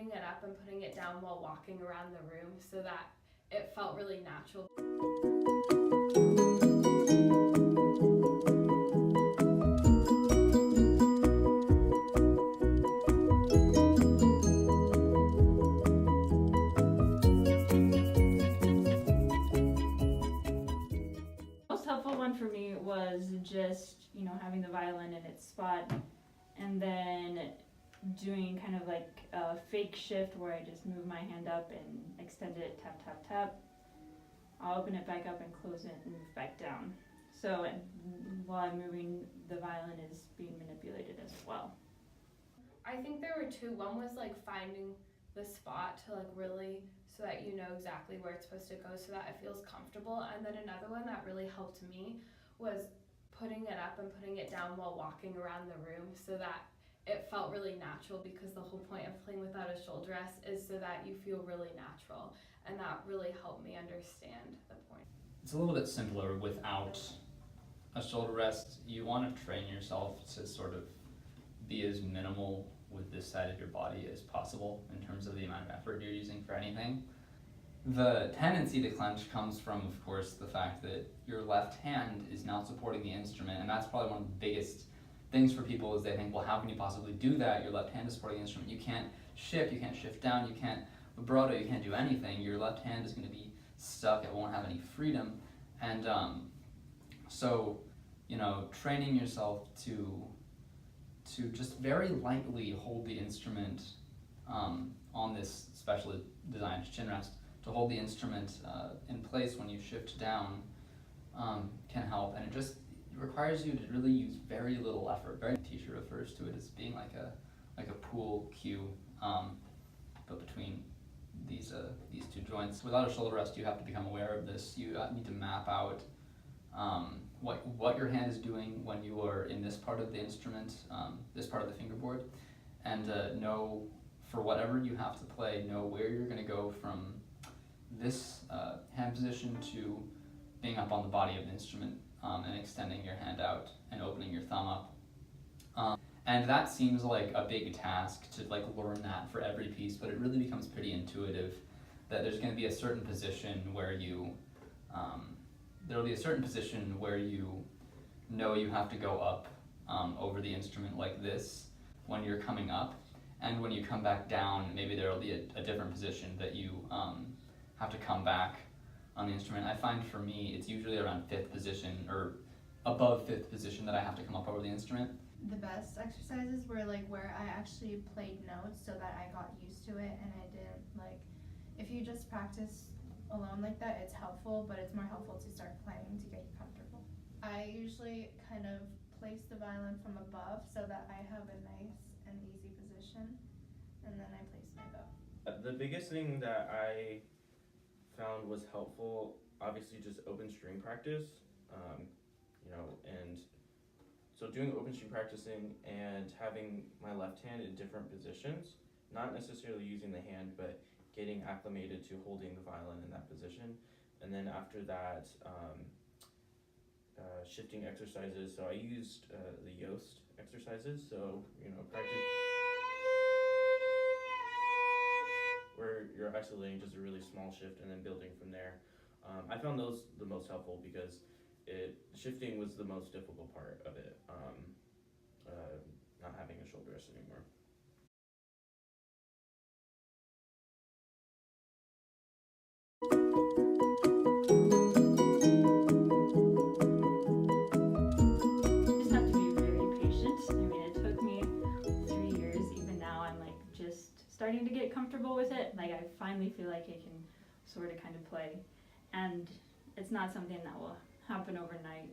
putting it up and putting it down while walking around the room so that it felt really natural. Most helpful one for me was just, having the violin in its spot and then doing kind of like a fake shift where I just move my hand up and extend it, tap, tap, tap. I'll open it back up and close it and move back down. So while I'm moving, the violin is being manipulated as well. I think there were two. One was like finding the spot to like really, so that you know exactly where it's supposed to go so that it feels comfortable. And then another one that really helped me was putting it up and putting it down while walking around the room so that it felt really natural, because the whole point of playing without a shoulder rest is so that you feel really natural, and that really helped me understand the point. It's a little bit simpler without a shoulder rest. You want to train yourself to sort of be as minimal with this side of your body as possible in terms of the amount of effort you're using for anything. The tendency to clench comes from, of course, the fact that your left hand is now supporting the instrument, and that's probably one of the biggest things for people is they think, well, how can you possibly do that? Your left hand is supporting the instrument. You can't shift down, you can't vibrato, you can't do anything. Your left hand is going to be stuck, it won't have any freedom. And so, training yourself to just very lightly hold the instrument on this specially designed chin rest, to hold the instrument in place when you shift down can help, and it requires you to really use very little effort. Teacher refers to it as being like a pool cue, but between these two joints. Without a shoulder rest, you have to become aware of this. You need to map out what your hand is doing when you are in this part of the instrument, this part of the fingerboard, and know, for whatever you have to play, know where you're going to go from this hand position to being up on the body of the instrument, and extending your hand out and opening your thumb up. And that seems like a big task to learn that for every piece, but it really becomes pretty intuitive that there's going to be a certain position where you know you have to go up over the instrument like this when you're coming up, and when you come back down, maybe there will be a different position that you have to come back on the instrument. I find for me it's usually around 5th position or above 5th position that I have to come up over the instrument. The best exercises were where I actually played notes so that I got used to it, and I didn't if you just practice alone like that, it's helpful, but it's more helpful to start playing to get you comfortable. I usually kind of place the violin from above so that I have a nice and easy position, and then I place my bow. The biggest thing that I found was helpful, obviously, just open string practice, and so doing open string practicing and having my left hand in different positions, not necessarily using the hand, but getting acclimated to holding the violin in that position. And then after that, shifting exercises. So I used the Yoast exercises, so practice where you're isolating just a really small shift and then building from there. I found those the most helpful because shifting was the most difficult part of it, not having a shoulder rest anymore. You just have to be very patient. It took me 3 years. Even now, I'm just starting to get comfortable with it. I finally feel like I can sort of kind of play, and it's not something that will happen overnight.